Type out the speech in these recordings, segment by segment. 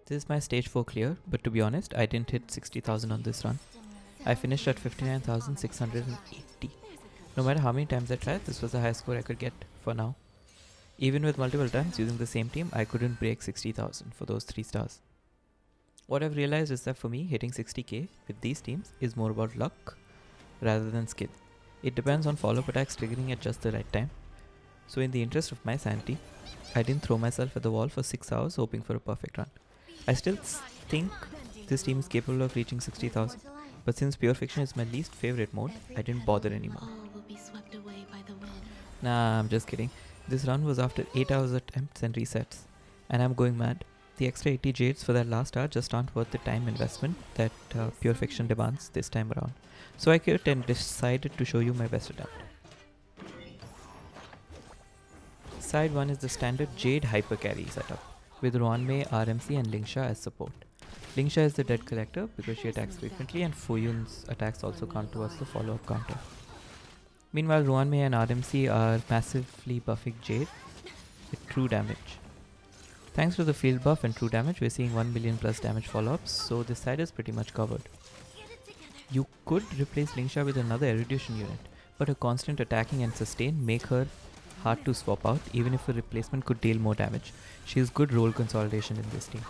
This is my stage 4 clear, but to be honest, I didn't hit 60,000 on this run. I finished at 59,680. No matter how many times I tried, this was the highest score I could get for now. Even with multiple times using the same team, I couldn't break 60,000 for those 3 stars. What I've realized is that for me, hitting 60k with these teams is more about luck rather than skill. It depends on follow-up attacks triggering at just the right time. So in the interest of my sanity, I didn't throw myself at the wall for 6 hours hoping for a perfect run. I still think this team is capable of reaching 60,000, but since Pure Fiction is my least favorite mode, I didn't bother anymore. Nah, I'm just kidding. This run was after 8 hours attempts and resets, and I'm going mad. The extra 80 jades for that last hour just aren't worth the time investment that Pure Fiction demands this time around. So I quit and decided to show you my best attempt. Side 1 is the standard Jade Hypercarry setup, with Ruanmei, RMC and Lingsha as support. Lingsha is the dead collector because she attacks frequently, and Fuyun's attacks also count towards the follow-up counter. Meanwhile, Ruanmei and RMC are massively buffing Jade with true damage. Thanks to the field buff and true damage, we're seeing 1 million plus damage follow-ups, so this side is pretty much covered. You could replace Lingsha with another Erudition unit, but her constant attacking and sustain make her hard to swap out, even if a replacement could deal more damage. She has good role consolidation in this team.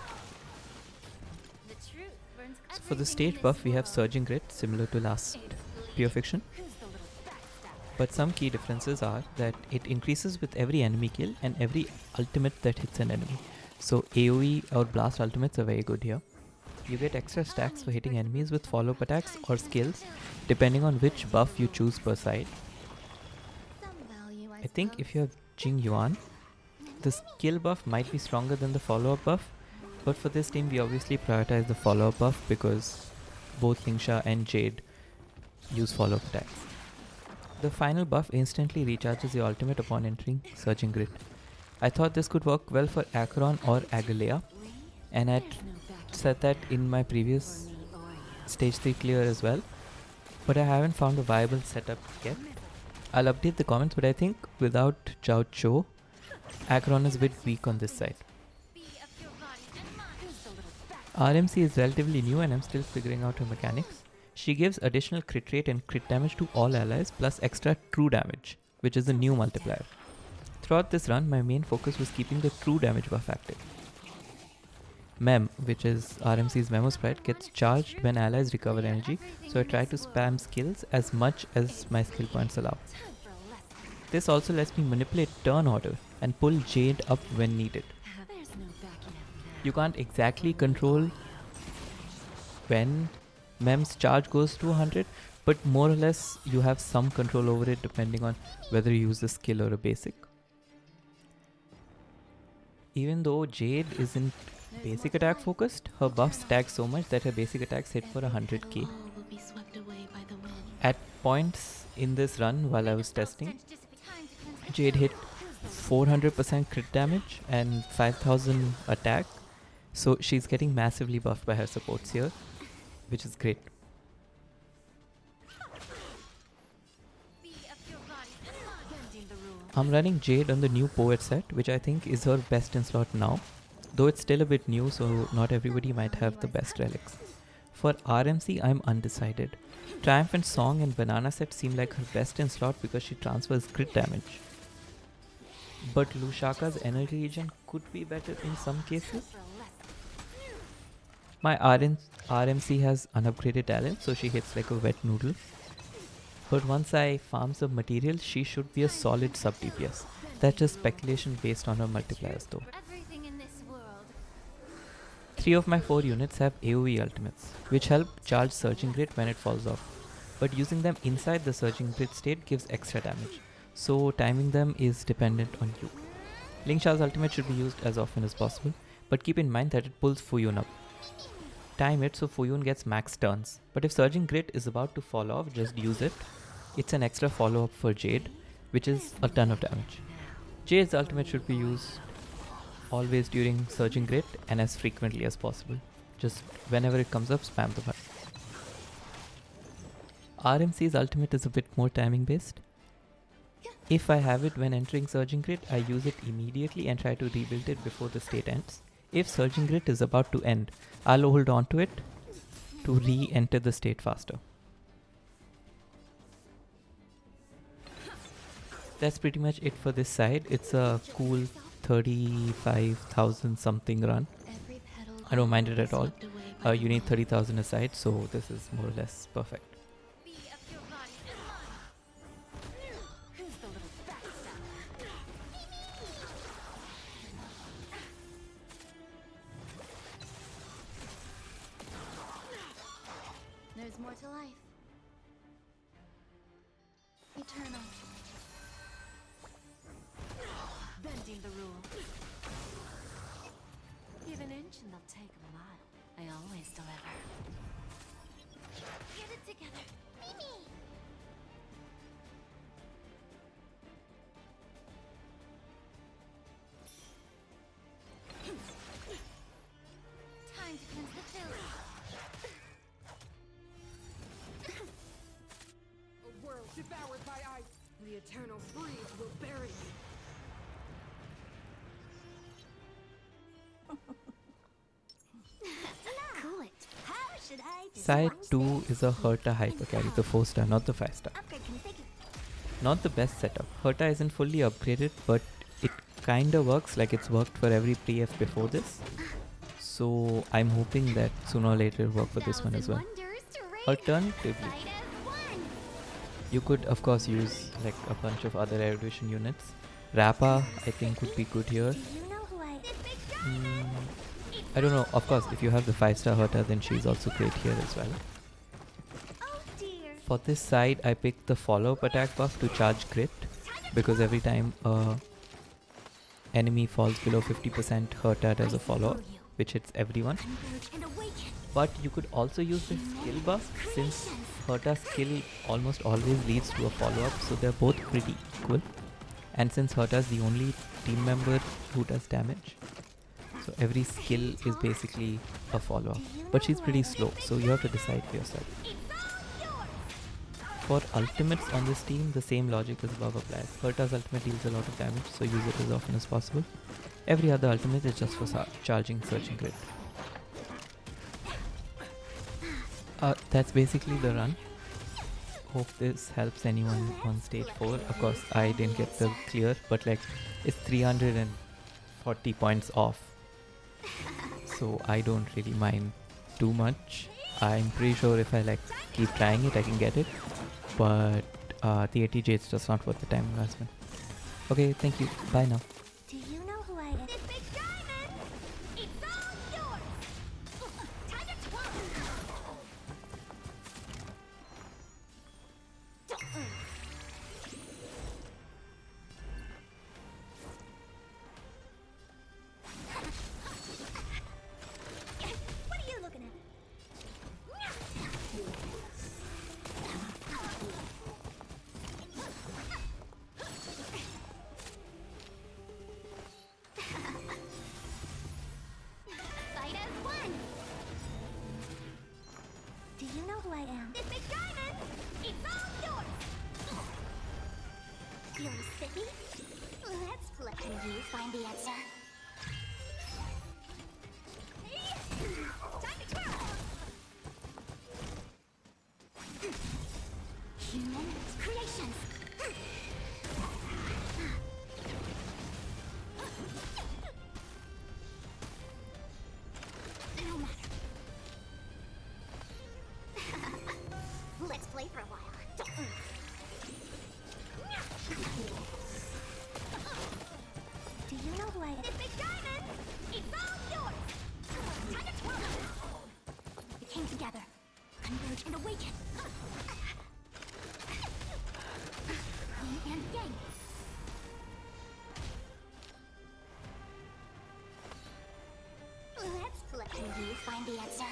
So for the stage buff, we have Surging Grit, similar to last Pure Fiction. But some key differences are that it increases with every enemy kill and every ultimate that hits an enemy. So AoE or blast ultimates are very good here. You get extra stacks for hitting enemies with follow-up attacks or skills, depending on which buff you choose per side. I think if you have Jing Yuan, the skill buff might be stronger than the follow-up buff, but for this team we obviously prioritize the follow-up buff because both Lingsha and Jade use follow-up attacks. The final buff instantly recharges your ultimate upon entering Surging Grit. I thought this could work well for Acheron or Agalea, and I'd said that in my previous stage 3 clear as well, but I haven't found a viable setup yet. I'll update the comments, but I think without Zhao Cho, Acheron is a bit weak on this side. RMC is relatively new and I'm still figuring out her mechanics. She gives additional crit rate and crit damage to all allies plus extra true damage, which is a new multiplier. Throughout this run, my main focus was keeping the true damage buff active. Mem, which is RMC's Memo Sprite, gets charged when allies recover energy, so I try to spam skills as much as my skill points allow. This also lets me manipulate turn order and pull Jade up when needed. You can't exactly control when Mem's charge goes to 100, but more or less you have some control over it depending on whether you use a skill or a basic. Even though Jade isn't basic attack focused, her buffs stack so much that her basic attacks hit for 100k. At points in this run while I was testing, Jade hit 400% crit damage and 5000 attack, so she's getting massively buffed by her supports here, which is great. I'm running Jade on the new Poet set, which I think is her best in slot now, though it's still a bit new, so not everybody might have the best relics. For RMC, I'm undecided. Triumphant Song and Banana set seem like her best in slot because she transfers crit damage. But Lushaka's Energy Regen could be better in some cases. My RMC has unupgraded talent, so she hits like a wet noodle. But once I farm some material, she should be a solid sub DPS. That's just speculation based on her multipliers though. 3 of my 4 units have AoE ultimates, which help charge Surging Grit when it falls off. But using them inside the Surging Grit state gives extra damage, so timing them is dependent on you. Lingsha's ultimate should be used as often as possible, but keep in mind that it pulls Fuyun up. Time it so Fuyun gets max turns, but if Surging Grit is about to fall off, just use it. It's an extra follow up for Jade, which is a ton of damage. Jade's ultimate should be used always during Surging Grit and as frequently as possible. Just whenever it comes up, spam the button. RMC's ultimate is a bit more timing based. If I have it when entering Surging Grit, I use it immediately and try to rebuild it before the state ends. If Surging Grit is about to end, I'll hold on to it to re-enter the state faster. That's pretty much it for this side. It's a cool 35,000 something run. I don't mind it at all. You need 30,000 aside, so this is more or less perfect. There's more to life. Eternal. Bending the rules. Give an inch and they'll take a mile. I always deliver. Get it together. Mimi! Time to cleanse the village. A world devoured by ice. The eternal freeze will bury you. Cool it. How should I Side 2 is a Herta Hypercarry, the 4-star, not the 5-star. Upgrade configured. Not the best setup. Herta isn't fully upgraded, but it kinda works like it's worked for every pre-F before this. So I'm hoping that sooner or later it'll work for this one as well. Alternatively, you could of course use like a bunch of other Erudition units. Rappa I think would be good here. Do you know who I I don't know, of course if you have the 5-star Herta then she's also great here as well. Oh dear. For this side I picked the follow-up attack buff to charge crit, because every time enemy falls below 50% Herta does a follow-up, which hits everyone. Converge and awaken. But you could also use the skill buff, since Herta's skill almost always leads to a follow-up, so they're both pretty equal. And since Herta's the only team member who does damage, so every skill is basically a follow-up. But she's pretty slow, so you have to decide for yourself. For ultimates on this team, the same logic as above applies. Herta's ultimate deals a lot of damage, so use it as often as possible. Every other ultimate is just for charging Surging Grit. That's basically the run. Hope this helps anyone on stage 4. Of course, I didn't get the clear, but like it's 340 points off. So I don't really mind too much. I'm pretty sure if I like keep trying it, I can get it. But the 80 Jade's just not worth the time investment. Okay, thank you. Bye now. Do you know who I am? This big diamond! It's all yours! Time to twirl! What are you looking at? Fight as one! Do you know who I am? This big diamond! It's all yours! You're sippy? Let's play. Can you find the answer? Time to twirl! Human creations! No matter. Let's play for a while. Do you know who I am? This big diamond! It's all yours! Time to twirl! We came together. Converge and awaken! And game! Let's play. Can you find the answer?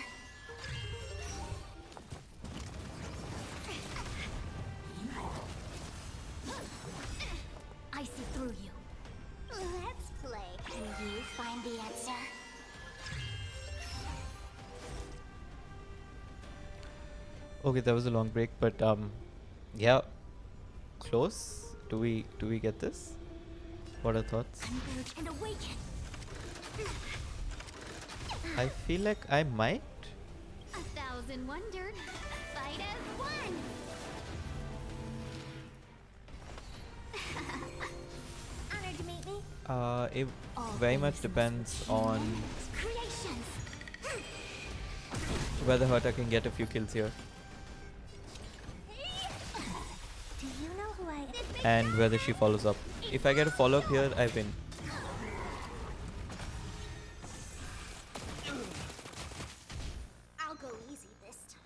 I see through you. Let's play. Can you find the answer? Okay, that was a long break, but yeah, close. Do we get this? What are thoughts? Converge and awaken. I feel like I might. 1,000 wondered. Fight as one. Honored to meet me. It All very much things depends must on be creations. whether Herta can get a few kills here Do you know who I am? and whether she follows up. If I get a follow up here, I win. I'll go easy this time.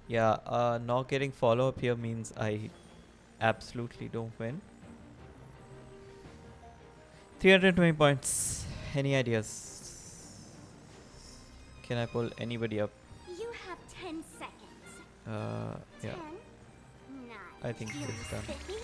Yeah, not getting follow up here means I absolutely don't win. 320 points. Any ideas? Can I pull anybody up? You have 10 seconds. Yeah, 10, 9. I think Feeling it's done. spiffy?